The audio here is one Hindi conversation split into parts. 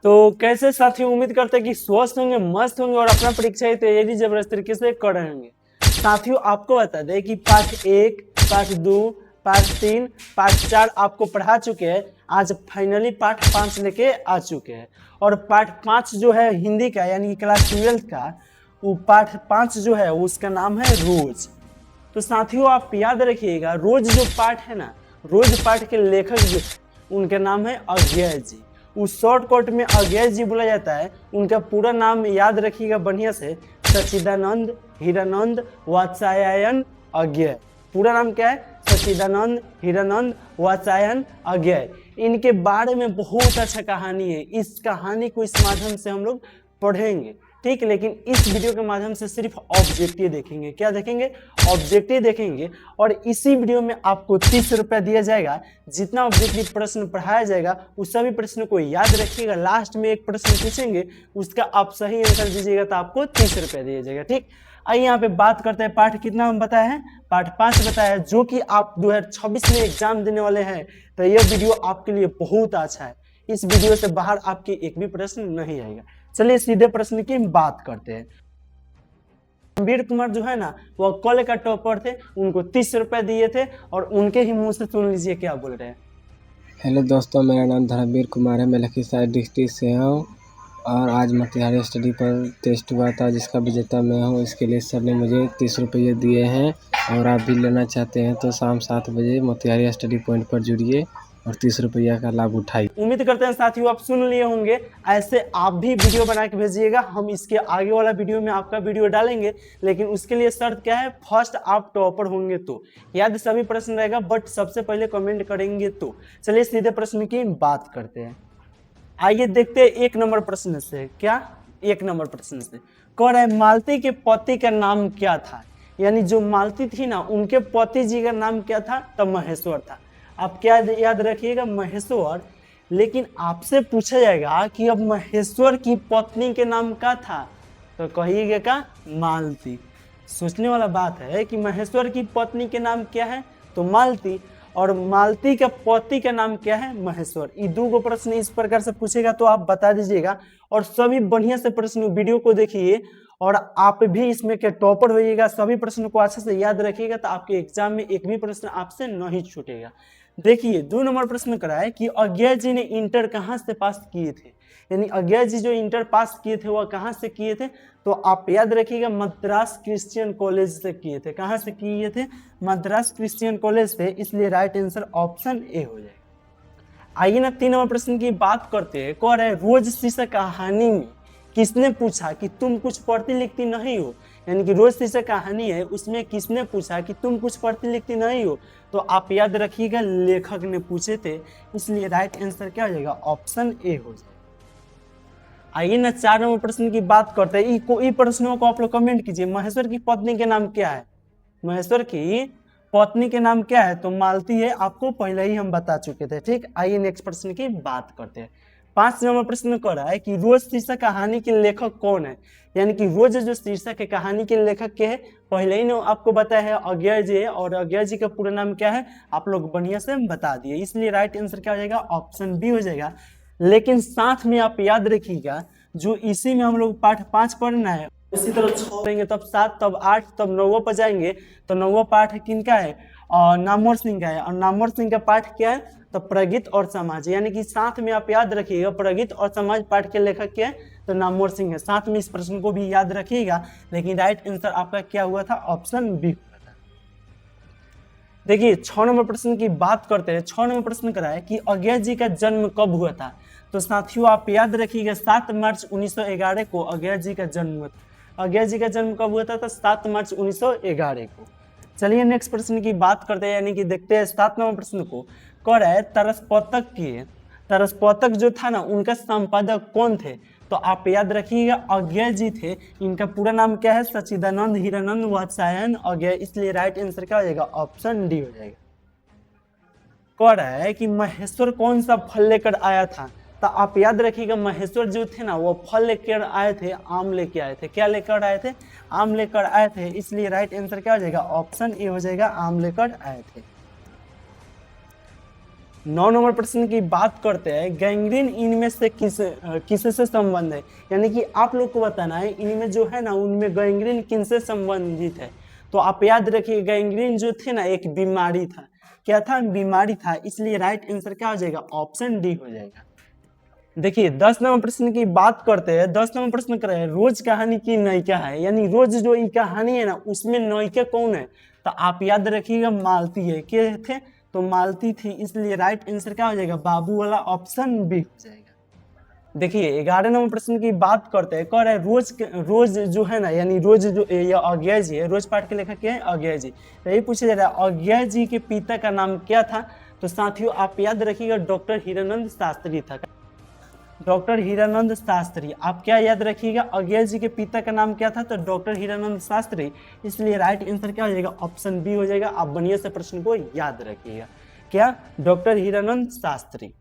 तो कैसे साथियों, उम्मीद करते हैं कि स्वस्थ होंगे, मस्त होंगे और अपना परीक्षा की तैयारी जबरदस्त तरीके से कर रहे होंगे। साथियों आपको बता दें कि पार्ट 1, पार्ट 2, पार्ट 3, पार्ट 4 आपको पढ़ा चुके हैं। आज फाइनली पार्ट 5 लेके आ चुके हैं और पार्ट 5 जो है हिंदी का यानी कि क्लास 12 का, वो पार्ट 5 जो है उसका नाम है रोज। तो साथियों आप याद रखिएगा, रोज जो पार्ट है ना, रोज पार्ट के लेखक जो उनका नाम है अज्ञय जी। उस शॉर्टकट में अज्ञय जी बोला जाता है। उनका पूरा नाम याद रखिएगा बढ़िया से, सच्चिदानंद हीरानंद वात्स्यायन अज्ञय। पूरा नाम क्या है? सच्चिदानंद हीरानंद वात्स्यायन अज्ञय। इनके बारे में बहुत अच्छा कहानी है। इस कहानी को इस माध्यम से हम लोग पढ़ेंगे, ठीक। लेकिन इस वीडियो के माध्यम से सिर्फ ऑब्जेक्टिव देखेंगे। क्या देखेंगे? ऑब्जेक्टिव देखेंगे। और इसी वीडियो में आपको 30 रुपया दिया जाएगा। जितना ऑब्जेक्टिव प्रश्न पढ़ाया जाएगा उस सभी प्रश्न को याद रखिएगा। लास्ट में एक प्रश्न पूछेंगे, उसका आप सही आंसर दीजिएगा तो आपको 30 रुपया दिया जाएगा, ठीक। आइए यहाँ पे बात करते हैं। पार्ट कितना हम बताया है? पार्ट 5 बताया है, जो कि आप 2026 में एग्जाम देने वाले हैं। तो यह वीडियो आपके लिए बहुत अच्छा है। इस वीडियो से बाहर आपके एक भी प्रश्न नहीं आएगा। चलिए सीधे प्रश्न की बात करते हैं। रणबीर कुमार जो है ना, वो कॉलेज का टॉपर थे। उनको 30 रुपए दिए थे और उनके ही मुंह से सुन लीजिए क्या बोल रहे हैं। हेलो दोस्तों, मेरा नाम धर्मवीर कुमार है। मैं लखीसराय डिस्ट्रिक्ट से हूँ और आज मोतिहारी स्टडी पर टेस्ट हुआ था जिसका विजेता मैं हूँ। इसके लिए सर ने मुझे 30 रुपये दिए हैं और आप भी लेना चाहते हैं तो शाम 7 बजे मोतिहारी स्टडी पॉइंट पर जुड़िए और 30 रुपया का लाभ उठाइए। उम्मीद करते हैं साथियों आप सुन लिए होंगे। ऐसे आप भी वीडियो बना के भेजिएगा। हम इसके आगे वाला वीडियो में आपका वीडियो डालेंगे, लेकिन उसके लिए शर्त क्या है? फर्स्ट आप टॉपर होंगे तो। याद सभी प्रश्न रहेगा, बट सबसे पहले कमेंट करेंगे तो। चलिए सीधे प्रश्न की बात करते हैं। आइए देखते हैं 1 नंबर प्रश्न से। क्या 1 नंबर प्रश्न से कह रहा है, मालती के पति का नाम क्या था? यानी जो मालती थी ना, उनके पति जी का नाम क्या था? तब महेश्वर था। आप क्या याद रखिएगा? महेश्वर। लेकिन आपसे पूछा जाएगा कि अब महेश्वर की पत्नी के नाम क्या था? तो कहिएगा का मालती। सोचने वाला बात है कि महेश्वर की पत्नी के नाम क्या है? तो मालती। और मालती का पति का नाम क्या है? महेश्वर। ये 2 प्रश्न इस प्रकार से पूछेगा तो आप बता दीजिएगा। और सभी बढ़िया से प्रश्न वीडियो को देखिए और आप भी इसमें के टॉपर होइएगा। सभी प्रश्नों को अच्छे से याद रखिएगा तो आपके एग्जाम में एक भी प्रश्न आपसे नहीं छूटेगा। देखिए 2 नंबर प्रश्न करा है कि अज्ञय जी ने इंटर कहाँ से पास किए थे? यानी अज्ञय जी जो इंटर पास किए थे वह कहाँ से किए थे? तो आप याद रखिएगा मद्रास क्रिश्चियन कॉलेज से किए थे। कहाँ से किए थे? मद्रास क्रिश्चियन कॉलेज से। इसलिए राइट आंसर ऑप्शन ए हो जाएगा। आइए ना 3 नंबर प्रश्न की बात करते हैं। कह रहे रोज शीर्षक कहानी में किसने पूछा कि तुम कुछ पढ़ती लिखती नहीं हो? यानी कि रोज शीर्षक कहानी है, उसमें किसने पूछा कि तुम कुछ पढ़ती लिखती नहीं हो? तो आप याद रखिएगा लेखक ने पूछे थे। इसलिए राइट आंसर क्या हो जाएगा? ऑप्शन ए हो जाएगा। आइए ना 4 नंबर प्रश्न की बात करते हैं। ई प्रश्नों को आप लोग कमेंट कीजिए। महेश्वर की पत्नी के नाम क्या है? महेश्वर की पत्नी के नाम क्या है? तो मालती है। आपको पहले ही हम बता चुके थे, ठीक। आइए नेक्स्ट प्रश्न की बात करते हैं। 5 नंबर प्रश्न कर रहा है कि रोज शीर्षक कहानी के लेखक कौन है? यानी कि रोज जो शीर्षक है कहानी के लेखक के है, पहले ही ने आपको बताया है अज्ञय जी है। और अज्ञय जी का पूरा नाम क्या है आप लोग बढ़िया से बता दिए। इसलिए राइट आंसर क्या हो जाएगा? ऑप्शन बी हो जाएगा। लेकिन साथ में आप याद रखिएगा, जो इसी में हम लोग पाठ 5 पढ़ना है, इसी तरह 6 पढ़ेंगे, तब 7, तब 8, तब 9 पर जाएंगे। तो 9वां पाठ किनका है? और नामवर सिंह का है। और नामवर सिंह का पाठ क्या है? तो प्रगीत और समाज। यानी कि साथ में आप याद रखिएगा प्रगीत और समाज पाठ के लेखक क्या है? तो नामवर सिंह है। साथ में इस प्रश्न को भी याद रखिएगा। लेकिन राइट आंसर आपका क्या हुआ था? ऑप्शन बी हुआ था। देखिए 6 नंबर प्रश्न की बात करते हैं। 6 नंबर प्रश्न करा है कि अज्ञय जी का जन्म कब हुआ था? तो साथियों आप याद रखिएगा 7 मार्च 1911 को अज्ञय जी का जन्म हुआ था। अज्ञय जी का जन्म कब हुआ था? तो 7 मार्च 1911 को। चलिए नेक्स्ट प्रश्न की बात करते हैं। यानी कि देखते हैं 7 नंबर प्रश्न को। कह रहा है तरसपोतक जो था ना, उनका संपादक कौन थे? तो आप याद रखिएगा अज्ञय जी थे। इनका पूरा नाम क्या है? सच्चिदानंद हीरानंद वात्स्यायन अज्ञय। इसलिए राइट आंसर क्या हो जाएगा? ऑप्शन डी हो जाएगा। कह रहा है कि महेश्वर कौन सा फल लेकर आया था? तो आप याद रखिएगा महेश्वर जो थे ना, वो फल लेकर आए थे, आम लेकर आए थे। क्या लेकर आए थे? आम लेकर आए थे। इसलिए राइट आंसर क्या हो जाएगा? ऑप्शन ए हो जाएगा, आम लेकर आए थे। 9 नंबर प्रश्न की बात करते हैं, गैंग्रीन इनमें से किससे संबंध है, यानी कि आप लोग को बताना है इनमें जो है ना उनमें गैंग्रीन किनसे संबंधित है। तो आप याद रखिए गैंग्रीन जो थे ना एक बीमारी था, क्या था, बीमारी था, इसलिए राइट आंसर क्या हो जाएगा, ऑप्शन डी हो जाएगा। देखिए 10 नंबर प्रश्न की बात करते हैं। 10 नंबर प्रश्न कर रहे हैं, रोज कहानी की नायिका है, यानी रोज जो ये कहानी है ना उसमें नायिका कौन है, तो आप याद रखिएगा मालती है, क्या थे, तो मालती थी, इसलिए राइट आंसर क्या हो जाएगा, बाबू वाला ऑप्शन बी हो जाएगा। देखिए 11 नंबर प्रश्न की बात करते हैं, कह रहे हैं रोज जो है ना, यानी रोज जो ये अज्ञा जी है, रोज पाठ के लेखक क्या है, अज्ञा जी। तो यही पूछा जा रहा है अज्ञा जी के पिता का नाम क्या था, तो साथियों आप याद रखिएगा डॉक्टर हीरानंद शास्त्री था, डॉक्टर हीरानंद शास्त्री। आप क्या याद रखिएगा, अज्ञा जी के पिता का नाम क्या था, तो डॉक्टर हीरानंद शास्त्री, इसलिए राइट आंसर क्या हो जाएगा, ऑप्शन बी हो जाएगा। आप बढ़िया से प्रश्न को याद रखिएगा, क्या, डॉक्टर हीरानंद शास्त्री।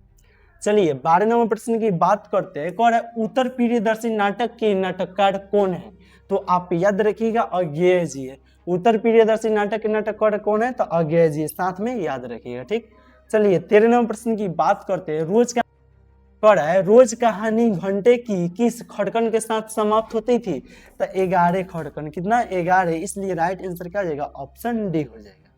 चलिए 12 नंबर प्रश्न की बात करते हैं, कौन है उत्तर प्रियदर्शी नाटक के नाटककार कौन है, तो आप याद रखिएगा अज्ञेय जी है। उत्तर प्रियदर्शी नाटक के नाटककार कौन है, तो अज्ञेय जी, साथ में याद रखिएगा, ठीक। चलिए 13 नंबर प्रश्न की बात करते हैं, रोज कहानी घंटे की किस खड़कन के साथ समाप्त होती थी, तो 11 खड़कन, कितना, 11, इसलिए राइट आंसर क्या हो जाएगा, ऑप्शन डी हो जाएगा।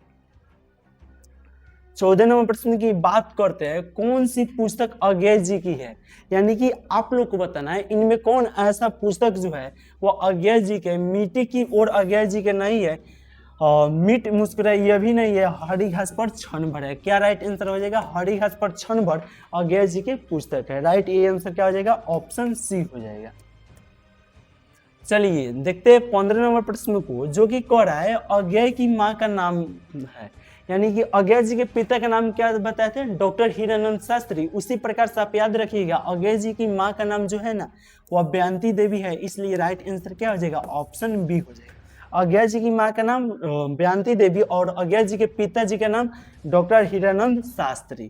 14 नंबर प्रश्न की बात करते हैं, कौन सी पुस्तक अज्ञेय जी की है, यानी कि आप लोग को बताना है इनमें कौन ऐसा पुस्तक जो है वो अज्ञेय जी के, मिट्टी की ओर अज्ञेय जी के नहीं है, और मिट मुस्कुराए ये भी नहीं है, हरी घास पर क्षण भर है, क्या राइट आंसर हो जाएगा, हरी घास पर क्षण भर अज्ञेय जी के पुस्तक है, राइट ये आंसर क्या हो जाएगा, ऑप्शन सी हो जाएगा। चलिए देखते हैं 15 नंबर प्रश्न को, जो कि कह रहा है अज्ञेय की माँ का नाम है, यानी कि अज्ञेय जी के पिता का नाम क्या बताए थे, डॉक्टर हीरानंद शास्त्री। उसी प्रकार से आप याद रखिएगा अज्ञेय जी की माँ का नाम जो है ना वह बयानती देवी है, इसलिए राइट आंसर क्या हो जाएगा, ऑप्शन बी हो जाएगा। अज्ञेय जी की माँ का नाम बयानती देवी और अज्ञेय जी के पिताजी का नाम डॉक्टर हीरानंद शास्त्री।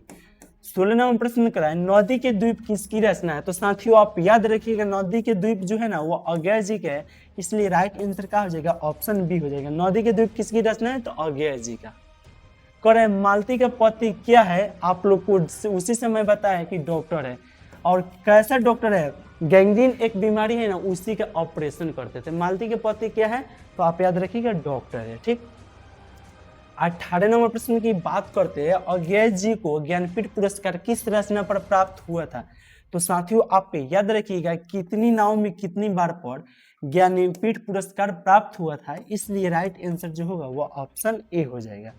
16 नंबर प्रश्न कराए, नदी के द्वीप किसकी रचना है, तो साथियों आप याद रखिएगा नदी के द्वीप जो है ना वो अज्ञेय जी के है, इसलिए राइट आंसर क्या हो जाएगा, ऑप्शन बी हो जाएगा। नदी के द्वीप किसकी रचना है, तो अज्ञेय जी का। करे मालती का पति क्या है, आप लोग को उसी समय बताया कि डॉक्टर है, और कैसा डॉक्टर है, गैंग्रीन एक बीमारी है ना उसी का ऑपरेशन करते थे। मालती के पति क्या है, तो आप याद रखिएगा डॉक्टर है, ठीक। 18 नंबर प्रश्न की बात करते हैं, अज्ञेय जी को ज्ञानपीठ पुरस्कार किस रचना पर प्राप्त हुआ था, तो साथियों आप याद रखिएगा कितनी नाव में कितनी बार पर ज्ञानपीठ पुरस्कार प्राप्त हुआ था, इसलिए राइट आंसर जो होगा वो ऑप्शन ए हो जाएगा।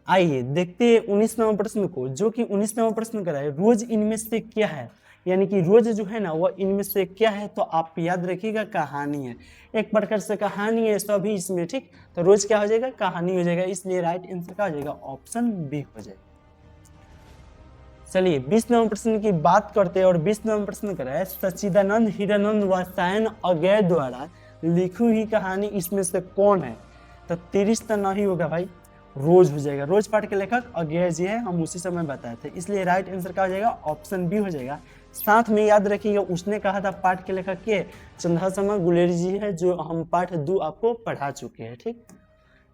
आइए देखते हैं 19 नंबर प्रश्न को, जो कि 19 नंबर प्रश्न का है, रोज इनमें से क्या है, यानी कि रोज जो है ना वो इनमें से क्या है, तो आप याद रखिएगा कहानी है, एक प्रकार से कहानी है सभी इसमें, ठीक। तो रोज क्या हो जाएगा, कहानी हो जाएगा, इसलिए राइट आंसर क्या हो जाएगा, ऑप्शन बी हो जाएगा। चलिए 20 नंबर प्रश्न की बात करते हैं, और 20 नंबर प्रश्न कर रहा है, सच्चिदानंद हीरानंद व सायन अज्ञेय द्वारा लिखी हुई कहानी इसमें से कौन है, तो 30 तो नहीं होगा भाई, रोज हो जाएगा। रोज पाठ के लेखक अज्ञेय जी है, हम उसी समय बताए थे, इसलिए राइट आंसर क्या हो जाएगा, ऑप्शन बी हो जाएगा। साथ में याद रखिएगा उसने कहा था पाठ के लेखक के चंद्रशर्मा गुलेरी जी है, जो हम पाठ 2 आपको पढ़ा चुके हैं, ठीक।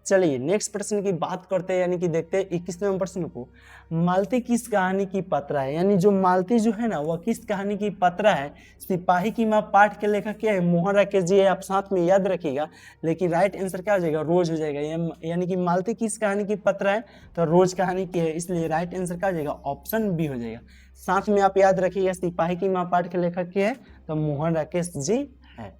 चलिए नेक्स्ट प्रश्न की बात करते हैं, यानी कि देखते हैं 21 नंबर प्रश्न को, मालती किस कहानी की पत्रा है, यानी जो मालती जो है ना वह किस कहानी की पत्रा है। सिपाही की माँ पाठ के लेखक क्या है, मोहन राकेश जी है, आप साथ में याद रखिएगा, लेकिन राइट आंसर क्या हो जाएगा, रोज हो जाएगा, यानी कि मालती किस कहानी की पत्रा है, तो रोज कहानी की है, इसलिए राइट आंसर क्या हो जाएगा, ऑप्शन बी हो जाएगा। साथ में आप याद रखिएगा सिपाही की माँ पाठ के लेखक क्या है, तो मोहन राकेश जी है।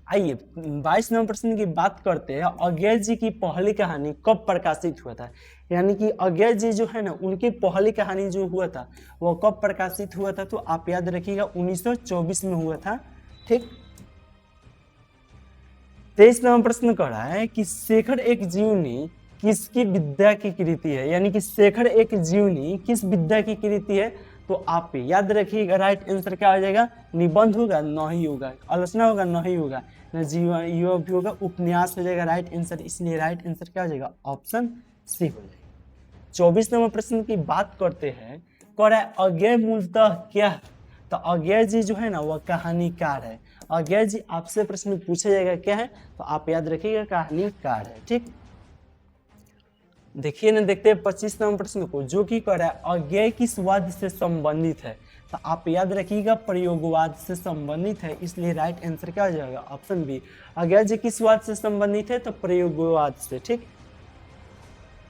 आइए 22 नंबर प्रश्न की बात करते हैं, अज्ञेय जी की पहली कहानी कब प्रकाशित हुआ था, यानी कि अज्ञेय जी जो है ना उनकी पहली कहानी जो हुआ था वो कब प्रकाशित हुआ था, तो आप याद रखिएगा 1924 में हुआ था, ठीक। 23 नंबर प्रश्न कर रहा है कि शेखर एक जीवनी किसकी विद्या की कृति है, यानी कि शेखर एक जीवनी किस विद्या की कृति है, तो आप याद रखिएगा राइट आंसर क्या हो जाएगा, निबंध होगा, नहीं होगा, आलोचना होगा, नहीं होगा, न जीवन युवा भी होगा, उपन्यास हो जाएगा राइट आंसर, इसलिए राइट आंसर क्या हो जाएगा, ऑप्शन सी हो जाएगा। 24 नंबर प्रश्न की बात करते हैं, कह रहा है अज्ञेय मूलतः क्या है, तो अज्ञेय जी जो है ना वह कहानीकार है। अज्ञेय जी आपसे प्रश्न पूछा जाएगा क्या है, तो आप याद रखिएगा कहानीकार है, ठीक। देखिए ना, देखते हैं 25 नंबर प्रश्न को, जो कि कह रहा है अज्ञेय किस वाद से संबंधित है। तो आप याद रखिएगा प्रयोगवाद से संबंधित है, इसलिए राइट आंसर क्या हो जाएगा ऑप्शन बी। अज्ञेय जी किस वाद से संबंधित है, तो प्रयोगवाद से। ठीक,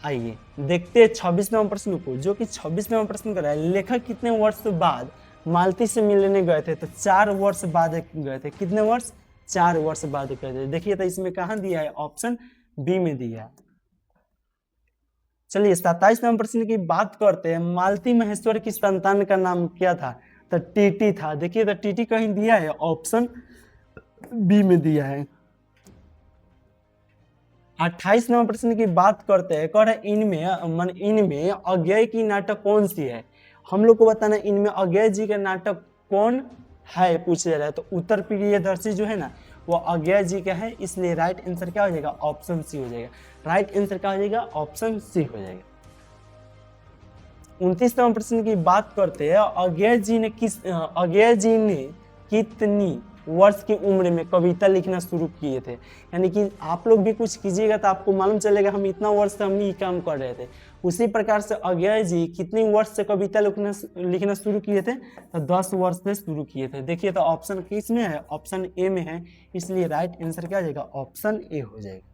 आइए देखते हैं 26 नंबर प्रश्न को, जो कि 26 नंबर प्रश्न कर रहा है लेखक कितने वर्ष बाद मालती से मिलने गए थे। तो 4 वर्ष बाद गए थे। कितने वर्ष, 4 वर्ष बाद गए थे। देखिए तो इसमें कहाँ दिया है, ऑप्शन बी में दिया है। चलिए 27 नंबर प्रश्न की बात करते हैं। मालती महेश्वर की संतान का नाम क्या था, तो टीटी था। देखिए तो टीटी कहीं दिया है, ऑप्शन बी में दिया है। 28 नंबर प्रश्न की बात करते हैं, कह रहे इनमें अज्ञेय की नाटक कौन सी है। हम लोग को बताना इनमें अज्ञेय जी का नाटक कौन है पूछा जा रहा है। तो उत्तर प्रियदर्शी जो है ना, वो अज्ञेय जी का है, इसलिए राइट आंसर क्या हो जाएगा, ऑप्शन सी हो जाएगा। राइट आंसर क्या हो जाएगा, ऑप्शन सी हो जाएगा। 29 नंबर प्रश्न की बात करते हैं, अज्ञेय जी ने कितनी वर्ष की उम्र में कविता लिखना शुरू किए थे। यानी कि आप लोग भी कुछ कीजिएगा तो आपको मालूम चलेगा हम इतना वर्ष से हम ये काम कर रहे थे। उसी प्रकार से अज्ञेय जी कितनी वर्ष से कविता लिखना शुरू किए थे, तो 10 वर्ष से शुरू किए थे। देखिए तो ऑप्शन किस में है, ऑप्शन ए में है, इसलिए राइट आंसर क्या हो जाएगा, ऑप्शन ए हो जाएगा।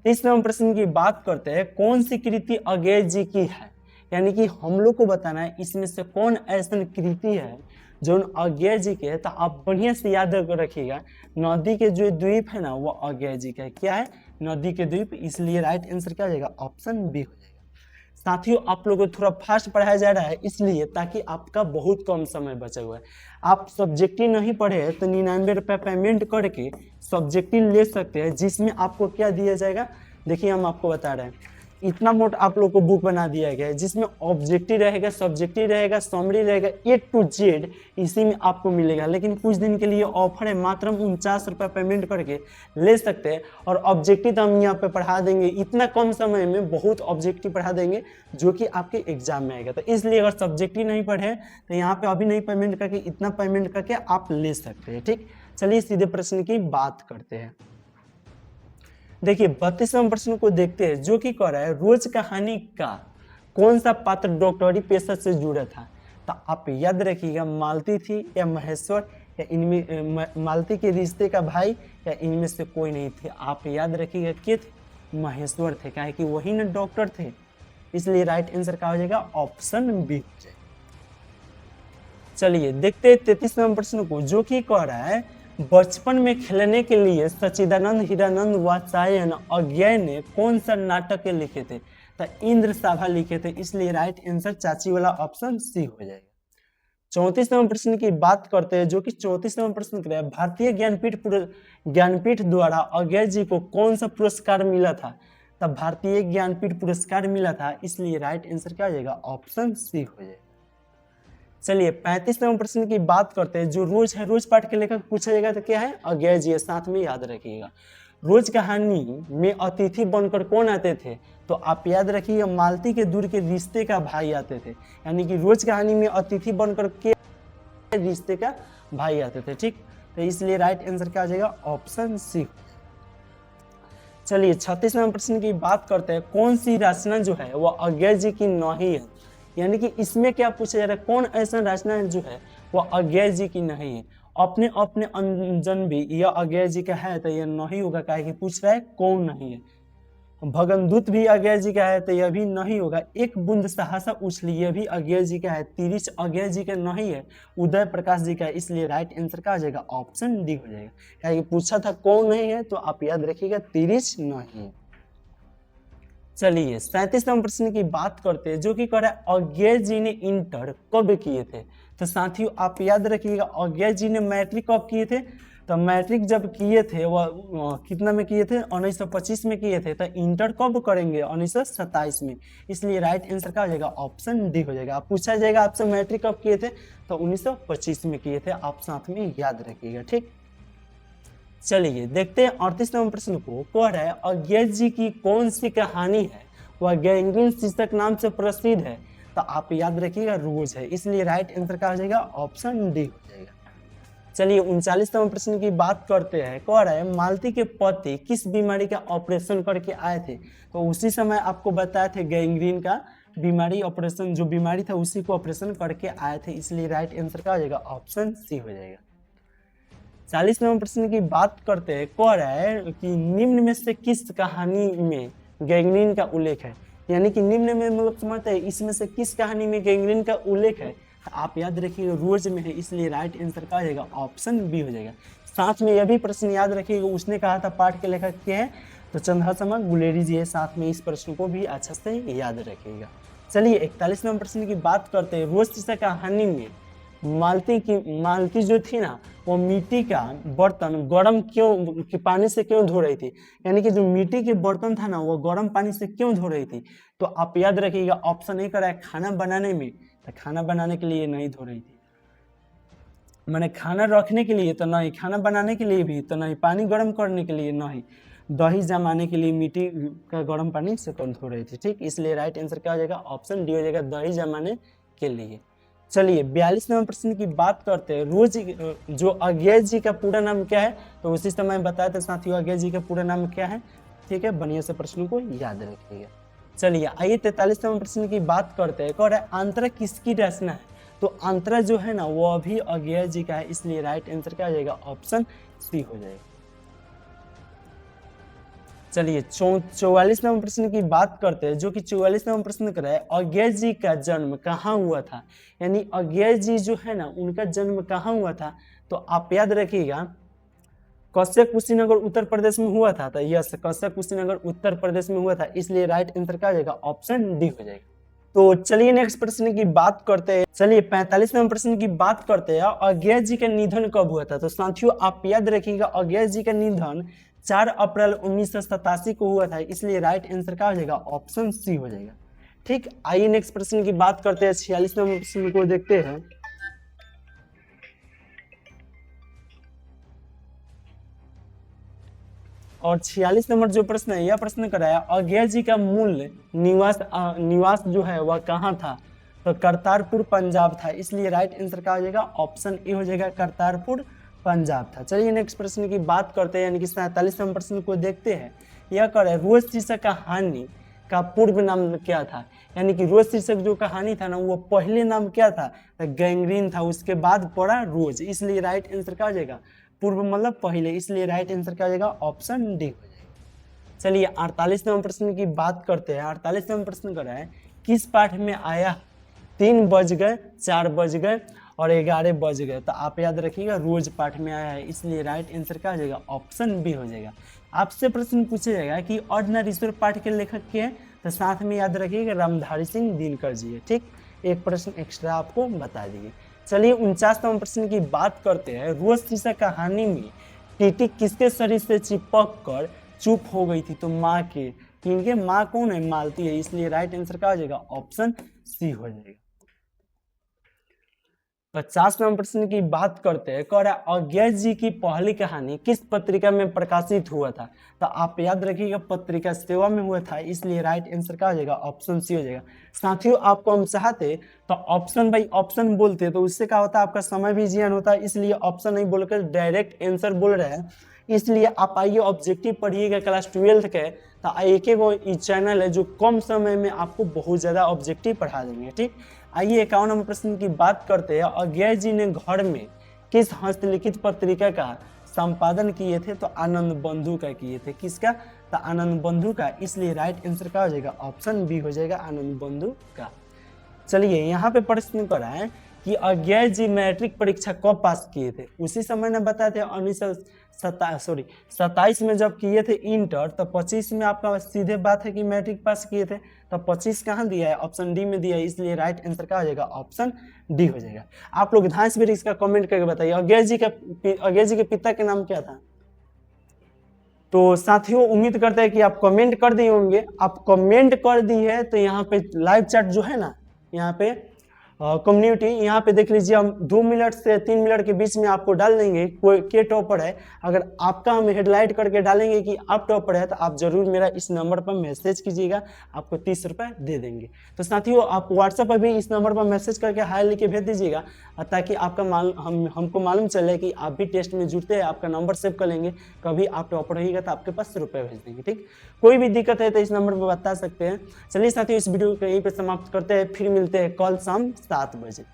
30 नंबर प्रश्न की बात करते हैं, कौन सी कृति अज्ञेय जी की है। यानी कि हम लोग को बताना है इसमें से कौन ऐसा कृति है जो अज्ञेय जी के है। तो आप बढ़िया से याद रखिएगा, नदी के जो द्वीप है ना, वो अज्ञेय जी का है। क्या है, नदी के द्वीप, इसलिए राइट आंसर क्या हो जाएगा, ऑप्शन बी हो जाएगा। साथियों आप लोगों को थोड़ा फास्ट पढ़ाया जा रहा है, इसलिए ताकि आपका बहुत कम समय बचा हुआ है। आप सब्जेक्टिव नहीं पढ़े तो 99 रुपये पेमेंट करके सब्जेक्टिव ले सकते हैं, जिसमें आपको क्या दिया जाएगा। देखिए हम आपको बता रहे हैं, इतना मोटा आप लोग को बुक बना दिया गया है, जिसमें ऑब्जेक्टिव रहेगा, सब्जेक्टिव रहेगा, समरी रहेगा, A to Z इसी में आपको मिलेगा। लेकिन कुछ दिन के लिए ऑफर है, मात्र 49 रुपये पेमेंट करके ले सकते हैं। और ऑब्जेक्टिव तो हम यहाँ पे पढ़ा देंगे, इतना कम समय में बहुत ऑब्जेक्टिव पढ़ा देंगे जो कि आपके एग्जाम में आएगा। तो इसलिए अगर सब्जेक्टिव नहीं पढ़े तो यहाँ पे अभी नहीं पेमेंट करके, इतना पेमेंट करके आप ले सकते हैं। ठीक, चलिए सीधे प्रश्न की बात करते हैं। देखिए 32 नंबर प्रश्न को देखते हैं, जो कि कह रहा है रोज कहानी का कौन सा पात्र डॉक्टरी पेशा से जुड़ा था। तो आप याद रखिएगा, मालती थी या महेश्वर, या इनमें मालती के रिश्ते का भाई, या इनमें से कोई नहीं थे। आप याद रखिएगा के थे, महेश्वर थे, काहे कि वही ना डॉक्टर थे, इसलिए राइट आंसर क्या हो जाएगा, ऑप्शन बी हो जाएगा। चलिए देखते हैं 33 नंबर प्रश्न को, जो कि कह रहा है बचपन में खेलने के लिए सच्चिदानंद, हीरानंद, वात्स्यायन, अज्ञेय ने कौन सा नाटक लिखे थे। तो इंद्र सभा लिखे थे, इसलिए राइट आंसर चाची वाला ऑप्शन सी हो जाएगा। 34 नंबर प्रश्न की बात करते हैं, जो कि 34 नंबर प्रश्न कर रहा है, भारतीय ज्ञानपीठ द्वारा अज्ञेय जी को कौन सा पुरस्कार मिला था। तब भारतीय ज्ञानपीठ पुरस्कार मिला था, इसलिए राइट आंसर क्या हो जाएगा, ऑप्शन सी हो जाएगा। चलिए 35 नंबर प्रश्न की बात करते हैं, जो रोज है, रोज पाठ के लेखक पूछा जाएगा तो क्या है, अज्ञेय जी, साथ में याद रखिएगा। रोज कहानी में अतिथि बनकर कौन आते थे। तो आप याद रखिएगा, मालती के दूर के रिश्ते का भाई आते थे। यानी कि रोज कहानी में अतिथि बनकर के रिश्ते का भाई आते थे। ठीक, तो इसलिए राइट आंसर क्या आ जाएगा, ऑप्शन सी। चलिए 36 नंबर प्रश्न की बात करते हैं, कौन सी रचना जो है वो अज्ञेय जी की नहीं है। यानी कि इसमें क्या पूछा जा रहा है, कौन ऐसा रचना जो है वो अज्ञेय जी की नहीं है। अपने अपने अंजन भी यह अज्ञेय जी का है, तो यह नहीं होगा, काहे कि पूछ रहा है कौन नहीं है। भगनदूत भी अज्ञेय जी का है, तो यह भी नहीं होगा। एक बूंद सहसा उछली, यह भी अज्ञेय जी का है। तिरिच अज्ञेय जी का नहीं है, उदय प्रकाश जी का है, इसलिए राइट आंसर क्या आ जाएगा, ऑप्शन डी हो जाएगा। काहे कि पूछा था कौन नहीं है, तो आप याद रखिएगा तिरिच नहीं है। चलिए 37 नंबर प्रश्न की बात करते हैं, जो कि कह रहा है अज्ञेय जी ने इंटर कब किए थे। तो साथियों आप याद रखिएगा, अज्ञेय जी ने मैट्रिक कब किए थे। तो मैट्रिक जब किए थे वह कितना में किए थे, 1925 में किए थे। तो इंटर कब करेंगे, 1927 में, इसलिए राइट आंसर क्या हो जाएगा, ऑप्शन डी हो जाएगा। आप पूछा जाएगा आपसे मैट्रिक कब किए थे, तो 1925 में किए थे, आप साथ में याद रखिएगा। ठीक, चलिए देखते हैं 38 नंबर प्रश्न को, कह रहा है अज्ञेय जी की कौन सी कहानी है वह गैंगिन शीर्षक नाम से प्रसिद्ध है। तो आप याद रखिएगा रोज है, इसलिए राइट आंसर क्या हो जाएगा, ऑप्शन डी हो जाएगा। चलिए 39वां प्रश्न की बात करते हैं। कह रहा है मालती के पति किस बीमारी का ऑपरेशन करके आए थे, तो उसी समय आपको बताए थे गैंग्रीन का बीमारी ऑपरेशन, जो बीमारी था उसी को ऑपरेशन करके आए थे, इसलिए राइट आंसर क्या हो जाएगा, ऑप्शन सी हो जाएगा। 40वें प्रश्न की बात करते हैं। कह रहा है कि निम्न में से किस कहानी में गैंग्रीन का उल्लेख है, यानी कि निम्न में मतलब समझते हैं इसमें से किस कहानी में गैंग्रीन का उल्लेख है, तो आप याद रखिएगा रोज में है, इसलिए राइट आंसर क्या हो जाएगा, ऑप्शन बी हो जाएगा। साथ में यह भी प्रश्न याद रखिएगा, उसने कहा था पाठ के लेखक के हैं तो चंद्रशर्मा गुलेरी जी है, साथ में इस प्रश्न को भी अच्छा से याद रखिएगा। चलिए 41वें प्रश्न की बात करते हैं। रोज शीशा कहानी में मालती जो थी ना, वो मिट्टी का बर्तन गर्म क्यों पानी से क्यों धो रही थी, यानी कि जो मिट्टी के बर्तन था ना वो गर्म पानी से क्यों धो रही थी, तो आप याद रखिएगा ऑप्शन ए करा है खाना बनाने में, तो खाना बनाने के लिए नहीं धो रही थी, मैंने खाना रखने के लिए तो नहीं, खाना बनाने के लिए भी तो नहीं, पानी गर्म करने के लिए नहीं, दही जमाने के लिए मिट्टी का गर्म पानी से कौन धो रही थी, ठीक, इसलिए राइट आंसर क्या हो जाएगा, ऑप्शन डी हो जाएगा, दही जमाने के लिए। चलिए 42वें प्रश्न की बात करते हैं। रोज जो अज्ञेय जी का पूरा नाम क्या है, तो उसी समय बताया था साथियों अज्ञेय जी का पूरा नाम क्या है, ठीक है, बढ़िया से प्रश्न को याद रखिएगा। चलिए आइए 43वें प्रश्न की बात करते हैं। कह रहा है अंतरा किसकी रचना है, तो अंतरा जो है ना वो अभी अज्ञेय जी का है, इसलिए राइट आंसर क्या हो जाएगा, ऑप्शन सी हो जाएगा। चलिए 44वें प्रश्न की बात करते हैं, जो कि 44वें प्रश्न कर रहा है अज्ञेय जी का जन्म कहाँ हुआ था, यानी अज्ञेय जी जो है ना उनका जन्म कहाँ हुआ था, तो आप याद रखिएगा कश्यप कुशीनगर उत्तर प्रदेश में हुआ था, तो यस कश्यप कुशीनगर उत्तर प्रदेश में हुआ था, इसलिए राइट आंसर क्या हो जाएगा, ऑप्शन डी हो जाएगा। तो चलिए नेक्स्ट प्रश्न की बात करते हैं। चलिए 45वें प्रश्न की बात करते हैं। अज्ञेय जी का निधन कब हुआ था, तो साथियों आप याद रखिएगा अज्ञेय जी का निधन 4 अप्रैल 1987 को हुआ था, इसलिए राइट आंसर क्या हो जाएगा, ऑप्शन सी हो जाएगा। ठीक, आइए नेक्स्ट प्रश्न की बात करते हैं। 46वें प्रश्न को देखते हैं। और 46 नंबर जो प्रश्न है, यह प्रश्न कराया अज्ञेय जी का मूल निवास जो है वह कहाँ था, तो करतारपुर पंजाब था, इसलिए राइट आंसर क्या हो जाएगा, ऑप्शन ए हो जाएगा, करतारपुर पंजाब था। चलिए नेक्स्ट प्रश्न की बात करते हैं, यानी कि 47वें प्रश्न को देखते हैं। यह कर रोज शीर्षक कहानी का पूर्व नाम क्या था, यानी कि रोज शीर्षक जो कहानी था ना वो पहले नाम क्या था, तो गैंग्रीन था, उसके बाद पड़ा रोज, इसलिए राइट आंसर क्या हो जाएगा, पूर्व मतलब पहले, इसलिए राइट आंसर क्या हो जाएगा, ऑप्शन डी हो जाएगा। चलिए 48वें प्रश्न की बात करते हैं। 48वें प्रश्न कर रहा है किस पाठ में आया 3 बज गए, 4 बज गए और 11 बज गए, तो आप याद रखिएगा रोज पाठ में आया है, इसलिए राइट आंसर क्या हो जाएगा, ऑप्शन बी हो जाएगा। आपसे प्रश्न पूछा जाएगा कि अर्धनारीश्वर पाठ के लेखक के हैं, तो साथ में याद रखिएगा रामधारी सिंह दिनकर जी है, ठीक, एक प्रश्न एक्स्ट्रा आपको बता दीजिए। चलिए 49वें प्रश्न की बात करते हैं। रोज शीशा कहानी में टीटी किसके शरीर से चिपक कर चुप हो गई थी, तो माँ के, इनके माँ कौन है, मालती है, इसलिए राइट आंसर क्या हो जाएगा, ऑप्शन सी हो जाएगा। 50वें प्रश्न की बात करते हैं। कह रहा है अज्ञेय जी की पहली कहानी किस पत्रिका में प्रकाशित हुआ था, तो आप याद रखिएगा पत्रिका सेवा में हुआ था, इसलिए राइट आंसर क्या हो जाएगा, ऑप्शन सी हो जाएगा। साथियों आपको हम चाहते तो ऑप्शन बाई ऑप्शन बोलते तो उससे क्या होता है, आपका समय भी जियान होता है, इसलिए ऑप्शन नहीं बोलकर डायरेक्ट आंसर बोल रहे हैं। इसलिए आप आइए ऑब्जेक्टिव पढ़िएगा क्लास 12 के, तो एक एक चैनल है जो कम समय में आपको बहुत ज़्यादा ऑब्जेक्टिव पढ़ा देंगे, ठीक। आइए 51वें प्रश्न की बात करते हैं। अज्ञेय जी ने घर में किस हस्तलिखित पत्रिका का संपादन किए थे, तो आनंद बंधु का किए थे, किसका, तो आनंद बंधु का, इसलिए राइट आंसर क्या हो जाएगा, ऑप्शन बी हो जाएगा, आनंद बंधु का। चलिए यहाँ पे प्रश्न करा है कि अज्ञेय जी मैट्रिक परीक्षा कब पास किए थे, उसी समय ने बताए थे 1927 में जब किए थे इंटर, तो 25 में आपका सीधे बात है कि मैट्रिक पास किए थे, तो 25 कहाँ दिया है, ऑप्शन डी में दिया है, इसलिए राइट आंसर क्या हो जाएगा, ऑप्शन डी हो जाएगा। आप लोग ध्यान से इसका कमेंट करके बताइए अज्ञेय जी के पिता के नाम क्या था। तो साथियों उम्मीद करते हैं कि आप कमेंट कर दिए होंगे। आप कमेंट कर दी है तो यहाँ पे लाइव चैट जो है ना, यहाँ पे कम्युनिटी, यहाँ पे देख लीजिए हम 2 मिनट से 3 मिनट के बीच में आपको डाल देंगे कोई के टॉपर है। अगर आपका हम हेडलाइट करके डालेंगे कि आप टॉपर है तो आप जरूर मेरा इस नंबर पर मैसेज कीजिएगा, आपको 30 रुपये दे देंगे। तो साथियों आप व्हाट्सएप पर भी इस नंबर पर मैसेज करके हाय लिख के भेज दीजिएगा, ताकि आपका हमको मालूम चले कि आप भी टेस्ट में जुड़ते हैं, आपका नंबर सेव कर लेंगे, कभी आप टॉपर रहिएगा तो आपके पास रुपये भेज देंगे। ठीक, कोई भी दिक्कत है तो इस नंबर पर बता सकते हैं। चलिए साथियों इस वीडियो को यहीं पर समाप्त करते हैं, फिर मिलते हैं कल शाम 7 बजे।